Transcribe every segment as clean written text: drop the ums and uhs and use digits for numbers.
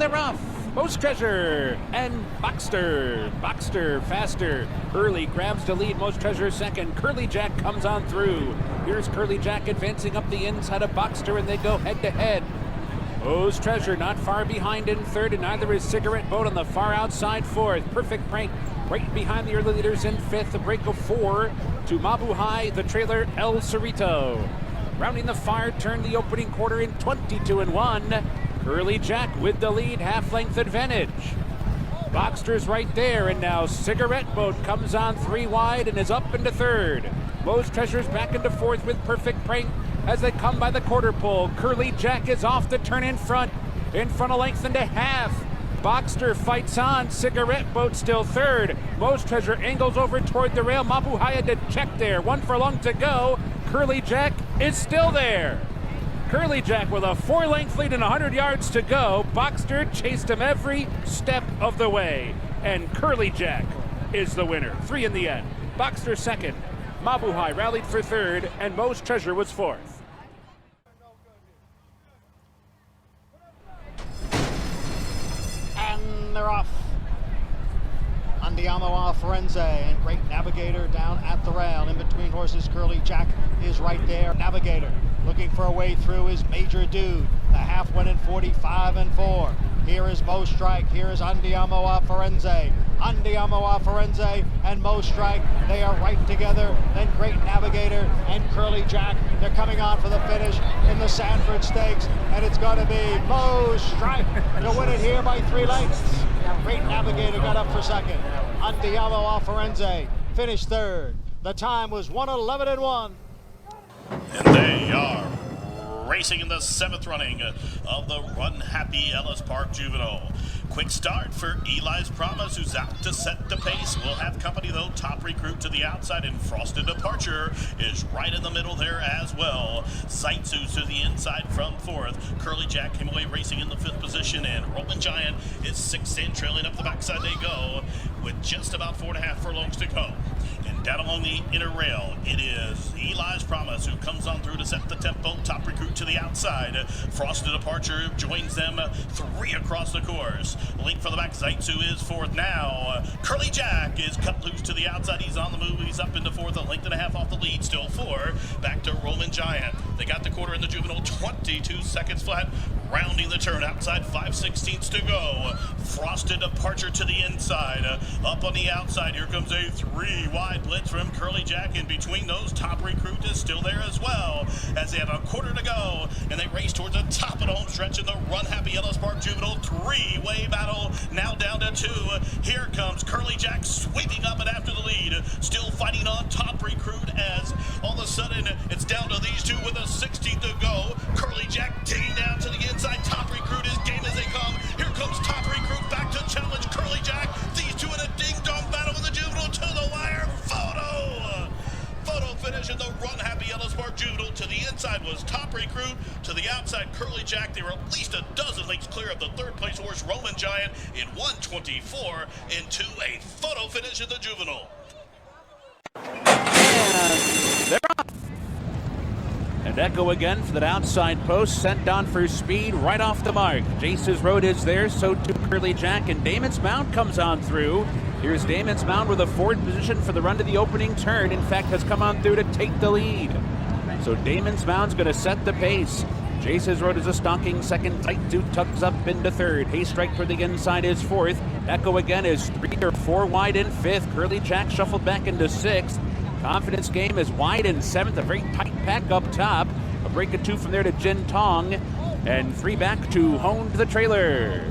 they're off. Most Treasure and Boxster. Boxster faster. Early grabs the lead. Most Treasure second. Curly Jack comes on through. Here's Curly Jack advancing up the inside of Boxster, and they go head to head. Most Treasure not far behind in third, and neither is Cigarette Boat on the far outside fourth. Perfect Prank right behind the early leaders in fifth. A break of 4 to Mabu High, the trailer El Cerrito. Rounding the far turn, the opening quarter in 22-1. Curly Jack with the lead, half-length advantage. Boxster's right there, and now Cigarette Boat comes on 3 wide and is up into third. Most Treasure's back into fourth with Perfect Prank as they come by the quarter pole. Curly Jack is off the turn in front a length and a half. Boxster fights on, Cigarette Boat still third. Most Treasure angles over toward the rail. Mabu High had to check there, 1 furlong to go. Curly Jack is still there. Curly Jack with a 4-length lead and 100 yards to go. Boxster chased him every step of the way, and Curly Jack is the winner. 3 in the end. Boxster second. Mabu High rallied for third, and Most Treasure was fourth. And they're off. Andiamo Alfirenze and Great Navigator down at the rail. In between horses, Curly Jack is right there. Navigator looking for a way through is Major Dude. The half went in 45-4. Here is Mo Strike. Here is Andiamo Alfirenze. Andiamo Alfirenze and Mo Strike, they are right together. Then Great Navigator and Curly Jack. They're coming on for the finish in the Sanford Stakes, and it's going to be Mo Strike to win it here by 3 lengths. Great Navigator got up for second. Andiamo Alfirenze finished third. The time was 1:11-1. And they are racing in the 7th running of the Run Happy Ellis Park Juvenile. Quick start for Eli's Promise, who's out to set the pace. Will have company though. Top Recruit to the outside, and Frosted Departure is right in the middle there as well. Zaitsu to the inside from 4th. Curly Jack came away racing in the 5th position, and Roman Giant is 6th in, trailing up the backside they go with just about 4.5 furlongs to go. And down along the inner rail, it is Eli's Promise who comes on through to set the tempo. Top Recruit to the outside. Frosted Departure joins them, 3 across the course. Link for the back, Zaitsu is 4th now. Curly Jack is cut loose to the outside. He's on the move. He's up into 4th, a length and a half off the lead. Still 4. Back to Roman Giant. They got the quarter in the Juvenile, 22 seconds flat. Rounding the turn, outside 5/16 to go. Frosted Departure to the inside. Up on the outside, here comes a 3 wide blitz from Curly Jack. In between those, Top Recruit is still there as well, as they have a quarter to go, and they race towards the top of the home stretch in the Run Happy Ellis Park Juvenile 3-way battle. Now down to 2. Here comes Curly Jack sweeping up and after the lead. Still fighting on Top Recruit, as all of a sudden it's down to these two with a 16th to go. Curly Jack digging down to the inside. Top Recruit is game as they come. Here comes Top Recruit back to challenge Curly Jack. These two in a ding-dong battle with the Juvenile to the wire. Photo finish in the Run Happy Ellis Park Juvenile. To the inside was Top Recruit. To the outside, Curly Jack. They were at least a dozen lengths clear of the 3rd place horse, Roman Giant, in 1:24 into a photo finish in the Juvenile. And they're off. And Echo again for that outside post, sent on for speed right off the mark. Jace's Road is there, so too Curly Jack, and Damon's Mound comes on through. Here's Damon's Mound with a forward position for the run to the opening turn. In fact, has come on through to take the lead. So Damon's Mound's going to set the pace. Jace's Road is a stalking second. Zaitsu tugs up into 3rd. Haystrike for the inside is 4th. Echo again is 3 or 4 wide in 5th. Curly Jack shuffled back into 6th. Confidence Game is wide in 7th. A very tight pack up top. A break of 2 from there to Jin Tong. And 3 back to Hone to the trailer.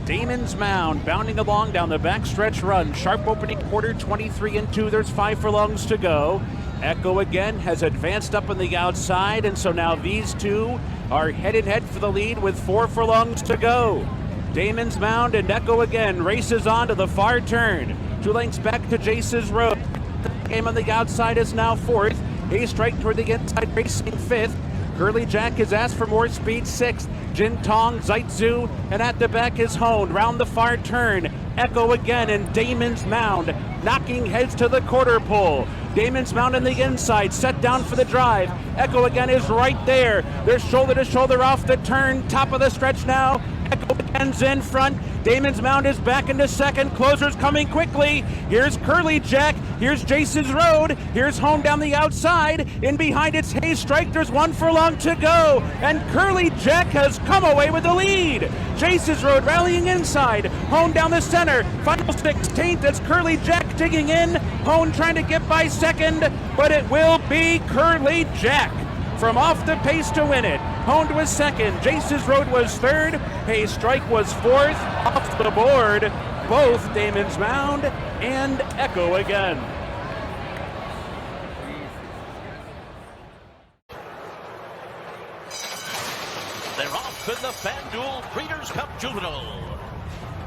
Damon's Mound bounding along down the backstretch run. Sharp opening quarter, 23-2. There's 5 furlongs to go. Echo again has advanced up on the outside, and so now these two are head-in-head for the lead with 4 furlongs to go. Damon's Mound and Echo again races on to the far turn. 2 lengths back to Jace's Road. The game on the outside is now 4th. Haystrike toward the inside, racing 5th. Curly Jack has asked for more speed, 6th. Jin Tong, Zaitsu, and at the back is Hone. Round the far turn, Echo again, and Damon's Mound knocking heads to the quarter pole. Damon's Mound on the inside, set down for the drive. Echo again is right there. They're shoulder to shoulder off the turn, top of the stretch now. Echo Hands in front. Damon's Mound is back into second. Closer's coming quickly. Here's Curly Jack. Here's Jason's Road. Here's home down the outside. In behind it's Hayes Strike. There's 1 furlong to go. And Curly Jack has come away with the lead. Jason's Road rallying inside. Hone down the center. Final 16th as Curly Jack digging in. Hone trying to get by second, but it will be Curly Jack from off the pace to win it. Hone was second. Jason's Road was third. Hayes Strike was fourth. Off the board, both Damon's Mound and Echo Again. They're off in the FanDuel Breeders' Cup Juvenile.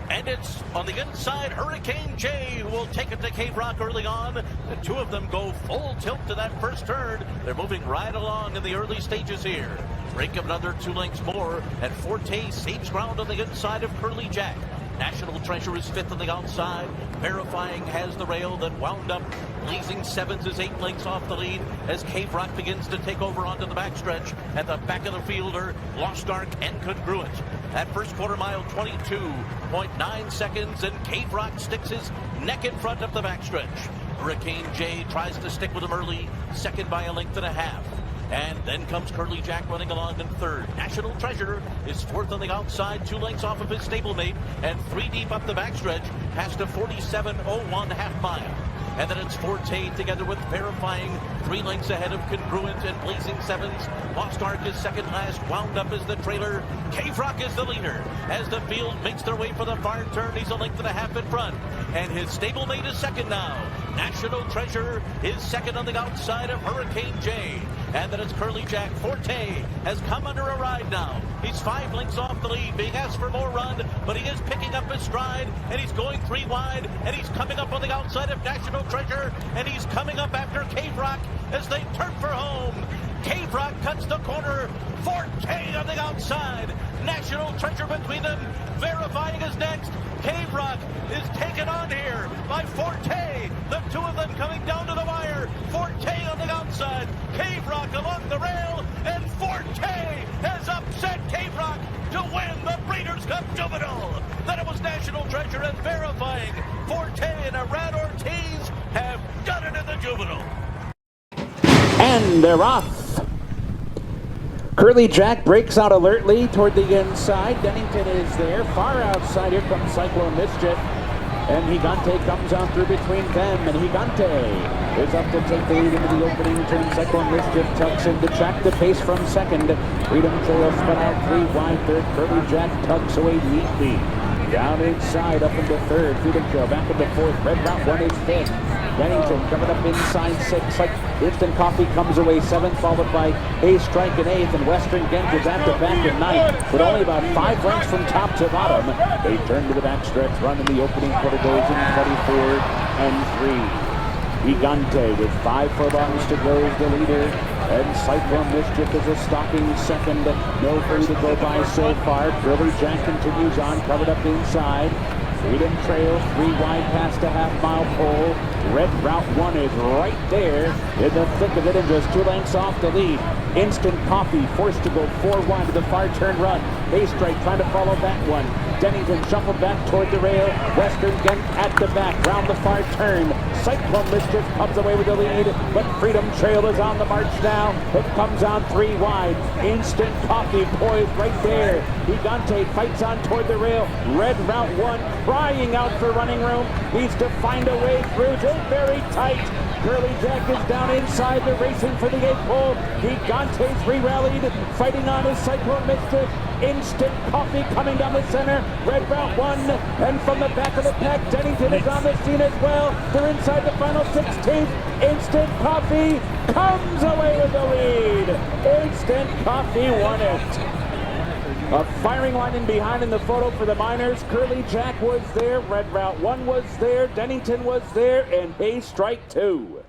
And it's on the inside, Hurricane J will take it to Cave Rock early on. The two of them go full tilt to that first turn. They're moving right along in the early stages here. Break of another 2 lengths more, and Forte saves ground on the inside of Curly Jack. National Treasure is fifth on the outside. Verifying has the rail that wound up. Blazing Sevens is 8 lengths off the lead as Cave Rock begins to take over onto the backstretch. At the back of the fielder, Lost Ark and Congruent. That first quarter mile, 22.9 seconds, and Cave Rock sticks his neck in front of the backstretch. Hurricane J tries to stick with him early, second by 1.5 lengths. And then comes Curly Jack running along in third. National Treasure is fourth on the outside, 2 lengths off of his stablemate, and 3 deep up the backstretch, past a 47.01 half mile. And then it's Forte together with Verifying, 3 lengths ahead of Congruent and Blazing Sevens. Lost Ark is second last, wound up is the trailer. Cave Rock is the leader. As the field makes their way for the far turn, he's 1.5 lengths in front. And his stablemate is second now. National Treasure is second on the outside of Hurricane J. And then it's Curly Jack. Forte has come under a ride now. He's 5 lengths off the lead, being asked for more run, but he is picking up his stride, and he's going 3 wide, and he's coming up on the outside of National Treasure, and he's coming up after Cave Rock as they turn for home. Cave Rock cuts the corner. Forte on the outside. National Treasure between them. Verifying is next. Cave Rock is taken on here by Forte. The two of them coming down to the wire. Forte on the outside. Cave Rock along the rail. And Forte has upset Cave Rock to win the Breeders' Cup Juvenile. Then it was National Treasure and Verifying. Forte and Arad Ortiz have done it in the Juvenile. And they're off. Curly Jack breaks out alertly toward the inside. Dennington is there. Far outside, here comes Cyclone Mischief. And Gigante comes on through between them. And Gigante is up to take the lead into the opening turn. Cyclone Mischief tucks in to track the pace from second. Freedom Trail spun out 3 wide third. Curly Jack tucks away neatly. Down inside, up into third. Freedom Trail back into fourth. Red Route 1 is fifth. Dennington coming up inside 6. Like Instant Coffee comes away 7th, followed by Hayes Strike in 8th, and Western Gent is at the back in 9th, but only about 5 lengths from top to bottom. They turn to the backstretch, run in the opening quarter, goes in 24 and 3. Gigante with 5 furlongs to go is the leader, and Cyclone Mischief is a stalking second. No hurry to go by so far. Curly Jack continues on, covered up inside. Freedom Trail, 3 wide past a half-mile pole. Red Route 1 is right there in the thick of it and just 2 lengths off the lead. Instant Coffee forced to go 4 wide to the far turn run. Hayes Strike trying to follow that one. Dennington shuffled back toward the rail. Western Gent at the back, round the far turn. Cyclone Mischief comes away with the lead, but Freedom Trail is on the march now. It comes on 3 wide. Instant Coffee poised right there. Gigante fights on toward the rail. Red Route 1 crying out for running room. Needs to find a way through. Just very tight. Curly Jack is down inside. They're racing for the 8th pole. Gigante's re-rallied. Fighting on his Cyclone Mischief. Instant Coffee coming down the center. Red Route 1. And from the back of the pack, Dennington is on the scene as well. They're inside the final 16th. Instant Coffee comes away with the lead. Instant Coffee won it. A firing line in behind in the photo for the Miners. Curly Jack was there. Red Route 1 was there. Dennington was there. And Hayes Strike 2.